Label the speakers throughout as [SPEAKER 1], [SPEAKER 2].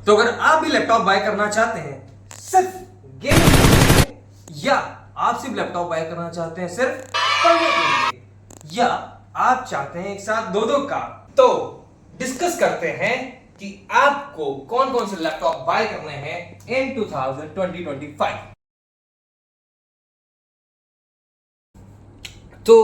[SPEAKER 1] तो अगर आप भी लैपटॉप बाय करना चाहते हैं सिर्फ गेमिंग या आप सिर्फ लैपटॉप बाय करना चाहते हैं सिर्फ पढ़ने के लिए या आप चाहते हैं एक साथ दो दो का, तो डिस्कस करते हैं कि आपको कौन कौन से लैपटॉप बाय करने हैं इन 2025। तो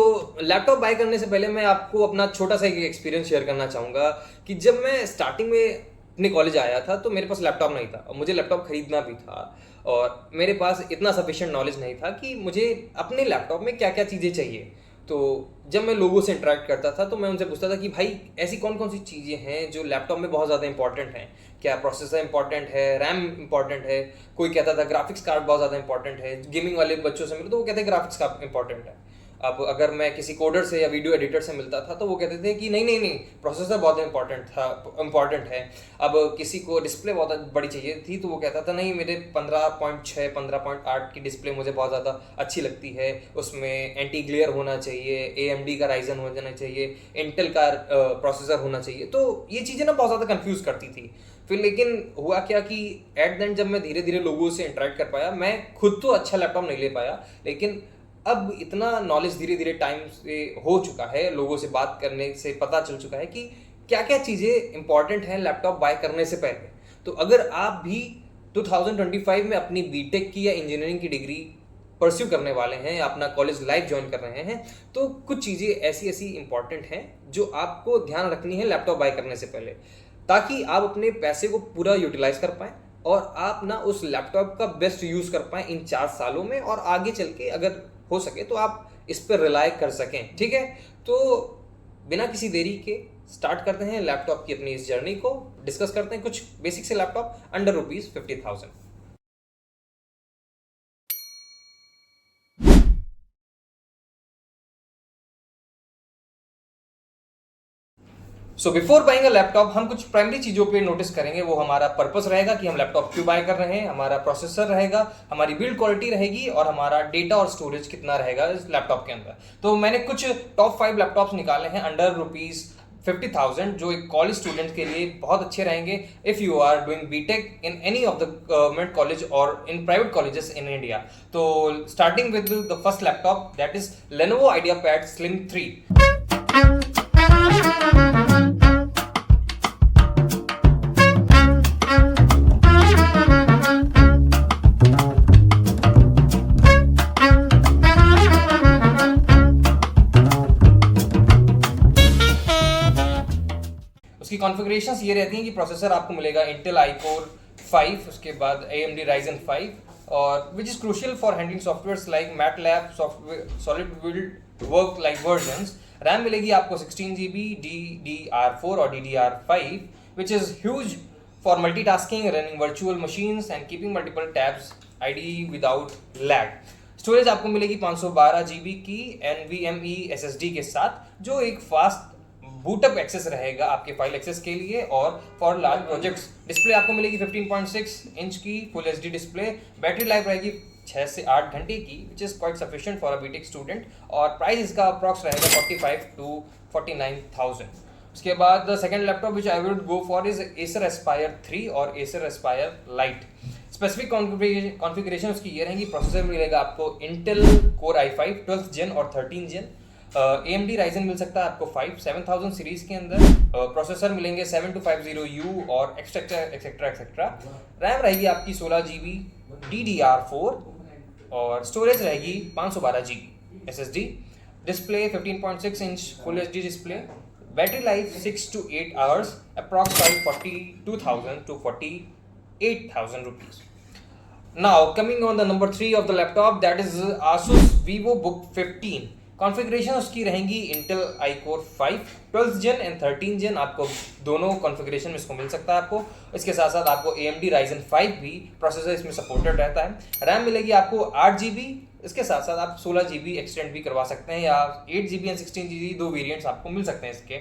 [SPEAKER 1] लैपटॉप बाय करने से पहले मैं आपको अपना छोटा सा एक एक्सपीरियंस शेयर करना चाहूँगा कि जब मैं स्टार्टिंग में अपने कॉलेज आया था तो मेरे पास लैपटॉप नहीं था और मुझे लैपटॉप खरीदना भी था और मेरे पास इतना सफिशिएंट नॉलेज नहीं था कि मुझे अपने लैपटॉप में क्या क्या चीज़ें चाहिए। तो जब मैं लोगों से इंटरेक्ट करता था तो मैं उनसे पूछता था कि भाई ऐसी कौन कौन सी चीज़ें हैं जो लैपटॉप में बहुत ज़्यादा इंपॉर्टेंट हैं, क्या प्रोसेसर इंपॉर्टेंट है, रैम इंपॉर्टेंट है। कोई कहता था ग्राफिक्स कार्ड बहुत ज़्यादा इंपॉर्टेंट है। गेमिंग वाले बच्चों से मिलो तो वो कहते हैं ग्राफिक्स कार्ड इंपॉर्टेंट है। अब अगर मैं किसी कोडर से या वीडियो एडिटर से मिलता था तो वो कहते थे कि नहीं नहीं नहीं प्रोसेसर बहुत इंपॉर्टेंट है। अब किसी को डिस्प्ले बहुत बड़ी चाहिए थी तो वो कहता था नहीं मेरे 15.6 15.8 की डिस्प्ले मुझे बहुत ज़्यादा अच्छी लगती है, उसमें एंटी ग्लेयर होना चाहिए, AMD का राइजन हो जाना चाहिए, इंटेल का प्रोसेसर होना चाहिए। तो ये चीज़ें ना बहुत ज़्यादा कंफ्यूज करती थी। फिर लेकिन हुआ क्या कि एट द एंड जब मैं धीरे धीरे लोगों से इंटरेक्ट कर पाया, मैं खुद तो अच्छा लैपटॉप नहीं ले पाया लेकिन अब इतना नॉलेज धीरे धीरे टाइम से हो चुका है, लोगों से बात करने से पता चल चुका है कि क्या क्या चीज़ें इंपॉर्टेंट हैं लैपटॉप बाय करने से पहले। तो अगर आप भी 2025 में अपनी बीटेक की या इंजीनियरिंग की डिग्री परस्यू करने वाले हैं या अपना कॉलेज लाइफ ज्वाइन कर रहे हैं तो कुछ चीज़ें ऐसी ऐसी इंपॉर्टेंट हैं जो आपको ध्यान रखनी है लैपटॉप बाय करने से पहले, ताकि आप अपने पैसे को पूरा यूटिलाइज कर पाएँ और आप ना उस लैपटॉप का बेस्ट यूज़ कर पाएँ इन 4 सालों में, और आगे चल के अगर हो सके तो आप इस पर रिलाय कर सकें। ठीक है, तो बिना किसी देरी के स्टार्ट करते हैं लैपटॉप की अपनी इस जर्नी को। डिस्कस करते हैं कुछ बेसिक से laptop under ₹50,000। So before buying a laptop हम कुछ प्राइमरी चीज़ों पे नोटिस करेंगे। वो हमारा पर्पस रहेगा कि हम लैपटॉप क्यों बाय कर रहे हैं, हमारा प्रोसेसर रहेगा, हमारी बिल्ड क्वालिटी रहेगी और हमारा डेटा और स्टोरेज कितना रहेगा इस लैपटॉप के अंदर। तो मैंने कुछ टॉप 5 लैपटॉप्स निकाले हैं अंडर ₹50,000 जो एक कॉलेज स्टूडेंट के लिए बहुत अच्छे रहेंगे if you are doing BTech in any of the government college और in private colleges in India. तो starting with the first laptop that is Lenovo IdeaPad Slim 3। उसकी कॉन्फ़िगरेशंस ये रहती हैं कि प्रोसेसर आपको मिलेगा Intel i-Core 5, उसके बाद AMD Ryzen 5 और which is crucial for handling softwares like MATLAB, solid work like versions. RAM मिलेगी आपको 16 GB DDR4 और DDR5 which is huge for multitasking, running virtual machines and keeping multiple tabs IDE without lag. Storage आपको मिलेगी 512 GB की NVMe SSD के साथ, जो एक फास्ट बूटअप एक्सेस रहेगा आपके फाइल एक्सेस के लिए और फॉर लार्ज प्रोजेक्ट्स। डिस्प्ले आपको मिलेगी 15.6 इंच की full HD display. Battery life रहेगी 6 से 8 घंटे की which is quite sufficient for a BTech student और प्राइस इसका अप्रॉक्स रहेगा 45 to 49,000। उसके बाद second laptop which I would go for is Acer Aspire 3 और Acer Aspire Lite। Specific configuration उसकी ये रहेंगी। प्रोसेसर मिलेगा आपको Intel Core i5 12th Gen और 13th Gen। AMD Ryzen मिल सकता है आपको 7000 सीरीज के अंदर। प्रोसेसर मिलेंगे 7250U और एक्सेट्रा एक्सेट्रा एक्सेट्रा। रैम रहेगी आपकी 16 GB DDR4 और स्टोरेज रहेगी 512 GB SSD। Display 15.6 inch full HD display. Battery life 6 to 8 hours, approx 42,000 to 48,000 rupees। Now coming on the number 3 of the laptop, that is Asus VivoBook 15। Configuration उसकी रहेंगी Intel i-Core 5 12th Gen and 13th Gen। आपको दोनों configuration में इसको मिल सकता है आपको। इसके साथ साथ आपको AMD Ryzen 5 भी प्रोसेसर इसमें सपोर्टेड रहता है। रैम मिलेगी आपको 8 GB, इसके साथ साथ आप 16 GB एक्सटेंड भी करवा सकते हैं या 8 GB एंड 16 GB दो वेरिएंट्स आपको मिल सकते हैं इसके।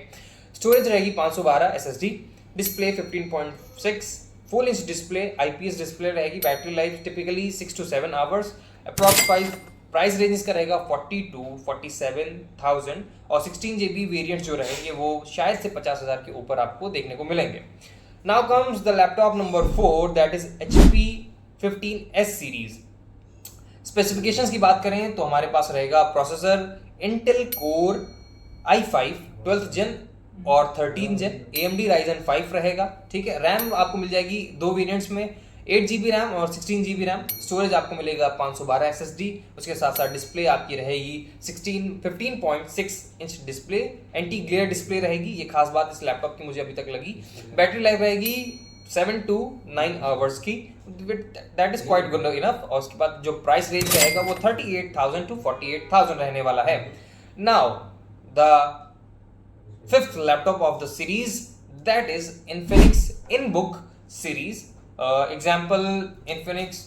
[SPEAKER 1] स्टोरेज रहेगी 512 SSD। Display 15.6 full inch display IPS display रहेगी। Battery life typically 6 to 7 hours, approx 5। Price range इसका रहेगा 40 to 47,000 और 16 GB वेरिएंट जो रहेंगे वो शायद से 50,000 के ऊपर आपको देखने को मिलेंगे। Now comes the laptop number 4, that is HP 15S series. Specifications की बात करें तो हमारे पास रहेगा processor Intel core i5 12th जेन और 13 जेन, AMD Ryzen 5 रहेगा, ठीक है। रैम आपको मिल जाएगी दो वेरिएंट्स में, 8 GB रैम और 16 GB रैम। स्टोरेज आपको मिलेगा 512 SSD। उसके साथ साथ डिस्प्ले आपकी रहेगी 15.6 inch display, anti glare display रहेगी, ये खास बात इस लैपटॉप की मुझे अभी तक लगी। बैटरी लाइफ रहेगी 7 to 9 आवर्स की, that is quite good enough. और उसके बाद जो प्राइस रेंज रहेगा वो 38,000 to 48,000 रहने वाला है। Now the fifth laptop of the series, that is Infinix InBook series. Example Infinix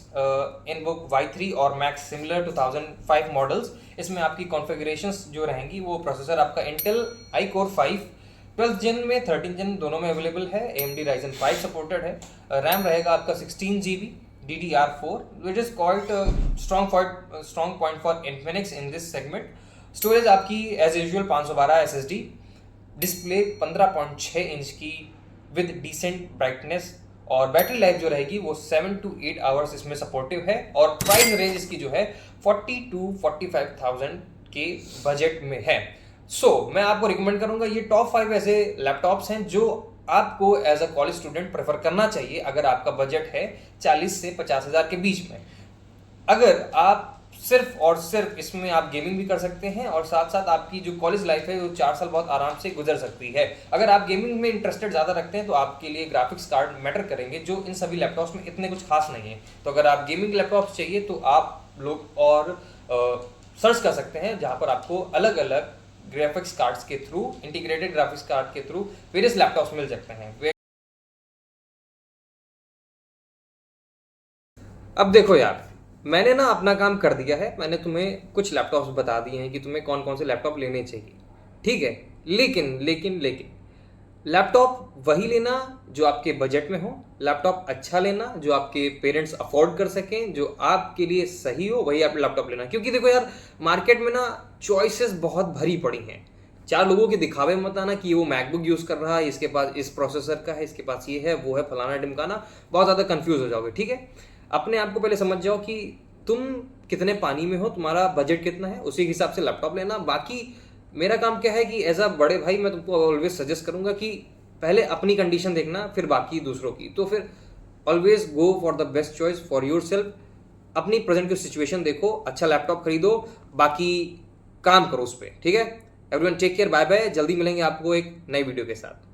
[SPEAKER 1] InBook Y3 और Max, similar to 2005 models। इसमें आपकी कॉन्फ़िगरेशंस जो रहेंगी वो प्रोसेसर आपका Intel iCore 5 12th जेन में 13 जेन दोनों में अवेलेबल है, AMD Ryzen 5 सपोर्टेड है। रैम रहेगा आपका 16 GB DDR4, which is quite strong point for Infinix in this segment। Storage आपकी as usual 512 SSD, display 15.6 inch की विद डिसेंट ब्राइटनेस, और बैटरी लाइफ जो रहेगी वो 7 to 8 आवर्स इसमें सपोर्टिव है। और प्राइस रेंज इसकी जो है 40 to 45,000 के बजट में है। मैं आपको रिकमेंड करूंगा, ये टॉप 5 ऐसे लैपटॉप्स हैं जो आपको as a college student prefer करना चाहिए अगर आपका बजट है 40 से 50,000 के बीच में। अगर आप सिर्फ और सिर्फ इसमें आप गेमिंग भी कर सकते हैं और साथ साथ आपकी जो कॉलेज लाइफ है वो 4 साल बहुत आराम से गुजर सकती है। अगर आप गेमिंग में इंटरेस्टेड ज़्यादा रखते हैं तो आपके लिए ग्राफिक्स कार्ड मैटर करेंगे, जो इन सभी लैपटॉप्स में इतने कुछ खास नहीं है। तो अगर आप गेमिंग लैपटॉप्स चाहिए तो आप लोग और सर्च कर सकते हैं, जहाँ पर आपको अलग अलग ग्राफिक्स कार्ड्स के थ्रू, इंटीग्रेटेड ग्राफिक्स कार्ड के थ्रू वेरियस लैपटॉप्स मिल सकते हैं। अब देखो यार, मैंने ना अपना काम कर दिया है, मैंने तुम्हें कुछ लैपटॉप्स बता दिए हैं कि तुम्हें कौन कौन से लैपटॉप लेने चाहिए, ठीक है। लेकिन लेकिन लेकिन लैपटॉप वही लेना जो आपके बजट में हो, लैपटॉप अच्छा लेना जो आपके पेरेंट्स अफोर्ड कर सकें, जो आपके लिए सही हो, वही आप लैपटॉप लेना। क्योंकि देखो यार, मार्केट में ना चॉइसेस बहुत भरी पड़ी हैं। 4 लोगों के दिखावे मत आना कि वो मैकबुक यूज़ कर रहा है, इसके पास इस प्रोसेसर का है, इसके पास ये है, वो है, फलाना ढिमकाना, बहुत ज़्यादा कंफ्यूज हो जाओगे, ठीक है। अपने आप को पहले समझ जाओ कि तुम कितने पानी में हो, तुम्हारा बजट कितना है, उसी हिसाब से लैपटॉप लेना। बाकी मेरा काम क्या है कि एज अ बड़े भाई मैं तुमको ऑलवेज सजेस्ट करूंगा कि पहले अपनी कंडीशन देखना, फिर बाकी दूसरों की। तो फिर always go for the best choice for your self. अपनी प्रेजेंट की सिचुएशन देखो, अच्छा लैपटॉप खरीदो, बाकी काम करो उस पर, ठीक है। Everyone take care, bye bye. जल्दी मिलेंगे आपको एक नई वीडियो के साथ।